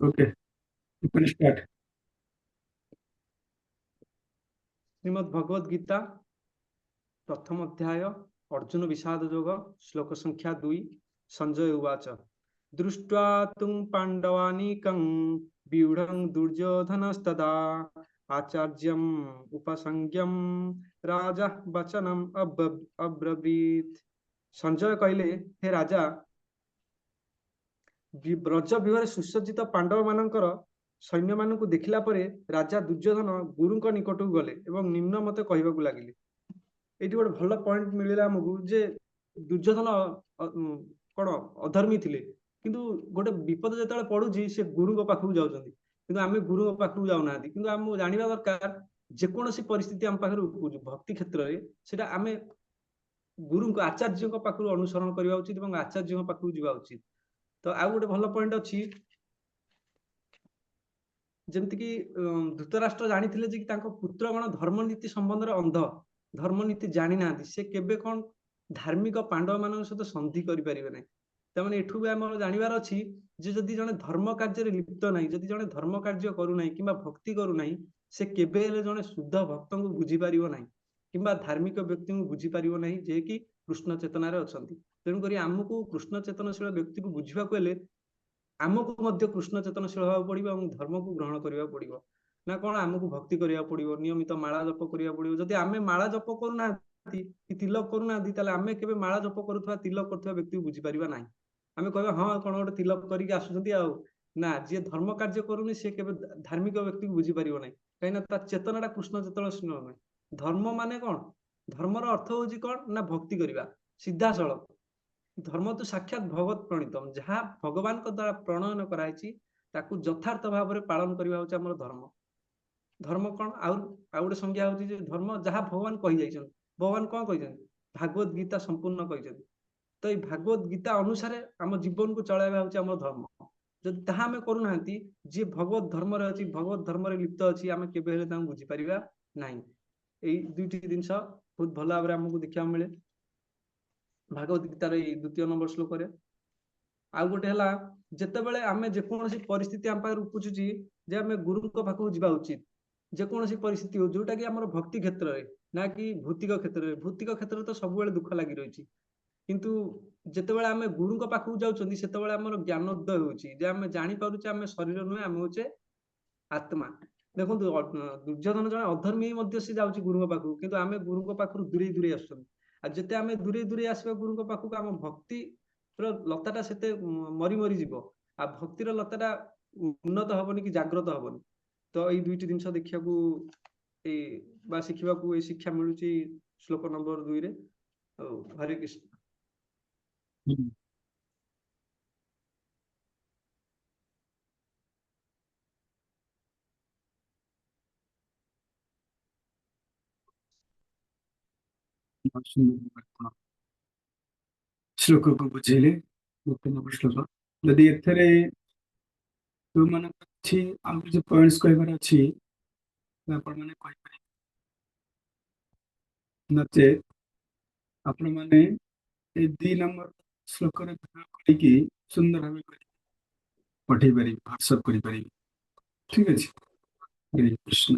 Okay, you can start. Shrimad Bhagavad Gita प्रथम अध्याय अर्जुन विषाद योग श्लोक संख्या 2 संजय उवाच दृष्ट्वा तुं पाण्डवानीकं व्यूढं दुर्योधनस्तदा आचार्यम् उपसंज्ञं राजा वचनम अब्रवीत। संजय कहले, हे राजा, ब्रज व्यूहरे सुसज्जित पांडव मानकर सैन्य मानकु देखिला परे राजा दुर्योधन गुरुଙ୍କ निकटକୁ गले एवं निम्न मते कहबाकू लागिले। एटी गोटे भल पॉइंट मिलिला हमकु जे दुर्योधन कोन अधर्मी थिले, किंतु गोटे विपद जेतले पडुची से गुरुଙ୍କ पाखକୁ जाउछन्ती, किंतु आमे गुरुଙ୍କ पाखକୁ जाउ नाहंती। किंतु हम जानिबा दरकार जे कोनोसी परिस्थिति हम पाखरु भक्ति क्षेत्र रे सेटा आमे गुरुଙ୍କ आचार्यଙ୍କ पाखरु अनुसरण करिवा उचित एवं आचार्यଙ୍କ पाखକୁ जिवा उचित। तो आउ गोटे भल पॉइंट अछि जेमति कि धृतराष्ट्र जानिथिले जे कि तांको पुत्रगण धर्मनीति संबंध रे अंध, धर्मनीति जानि नांती, से केबे कोन धार्मिक पांडव मानक सहित संधि करि परिबे नै। तमने एठु बे हमर जानिबार अछि जे जदि जने धर्म कार्य रे लिप्त नै, जदि जने धर्म कार्य करू नै किबा भक्ति करू नै, से केबे ले जने शुद्ध भक्त को बुझी परिबो नै किबा धार्मिक व्यक्ति को बुझी परिबो नै जे कि कृष्ण चेतना रे अछंती। तेनु करी हमकु कृष्ण चेतनशील व्यक्ति को बुझिबा को हेले आमको मध्य कृष्ण चेतनशील होगा पड़ो और धर्म को ग्रहण करने पड़ो ना कौन आमको भक्ति करा पड़ो, नियमित माला जप करा पड़ो। जदि आम माला जप करूना तिलक करूना आम के माला जप करुवा तिलक कर व्यक्ति को बुझीपार ना। आम कह हाँ कौन गोटे तिलक करके आसुँच ना, जी धर्म कार्य करूनी सी के धार्मिक व्यक्ति को बुझीपार ना, कहीं चेतनाटा कृष्ण चेतनशील ना। धर्म माने कौन, धर्मर अर्थ हूँ कौन ना भक्ति करवा सीधा सड़क। धर्म तो साक्षात भगवत प्रणीतम, जहाँ भगवान को द्वारा प्रणयन कराई ताकू यथार्थ भाव में पालन करवा हूँ आम धर्म। धर्म कौन आउ गोटे संज्ञा हूँ धर्म जहाँ भगवान कही जाइछन। भगवान कौन कही भागवत गीता संपूर्ण कही। तो ये भागवत गीता अनुसार आम जीवन को चलाइबा हूँ आम धर्म। जदि ताहा आमे करूना जी भगवत धर्म रे अछि, भगवत धर्म रे लिप्त अछि, आमे केबे हेले तांको बुझी परिबा नाही। एई दुईटी जिंस बहुत भल भाव हमको देखा मिले भागवत गीतार द्वितीय नंबर श्लोक रे। आउ गोटे हला जेतेबेले आमे जेकोसी परिस्थिति आम पाखर उपजुची जे आमे गुरुଙ୍କ पाखକୁ जिबा उचित। जेकोसी परिस्थिति हो जोटा कि हमर भक्ति क्षेत्र रे ना कि भौतिक क्षेत्र रे। भौतिक क्षेत्र तो सब बेले दुख लागि रहिछि, किंतु जेतेबेले आमे गुरुଙ୍କ पाखକୁ जाउछन्ती सेतेबेले हमर ज्ञानोदय होउछि जे आमे जानि पारुछे आमे शरीर नुहे, आमे होचे आत्मा। देखो दुर्योधन जने अधर्मी मध्य से जाउछि गुरुଙ୍କ पाखକୁ, किंतु आमे गुरुଙ୍କ पाखରୁ दूरे दूरे आछन। आ जेते आमे दूरे दूरे आसबा गुरुଙ୍କ पाखକୁ आम भक्ति लताटा सेते मरी मरी जीव, आ भक्तिर लताटा उन्नत हबनी कि जाग्रत हबनी। तो ये दुईटी जिनस देखा शिखा शिक्षा मिलूँ श्लोक नंबर 2 रे। हरे कृष्ण। श्लोक को बुझेले श्लोक यदि एथरे तो मन अच्छी आम जो पॉइंट्स कहबार अच्छी आपण माने कहि पारे नचे आपण माने ए 2 नंबर श्लोक रे कि सुंदर भाव पठे पारि व्हाट्सएप करि पारि। ठीक है। हरे कृष्ण।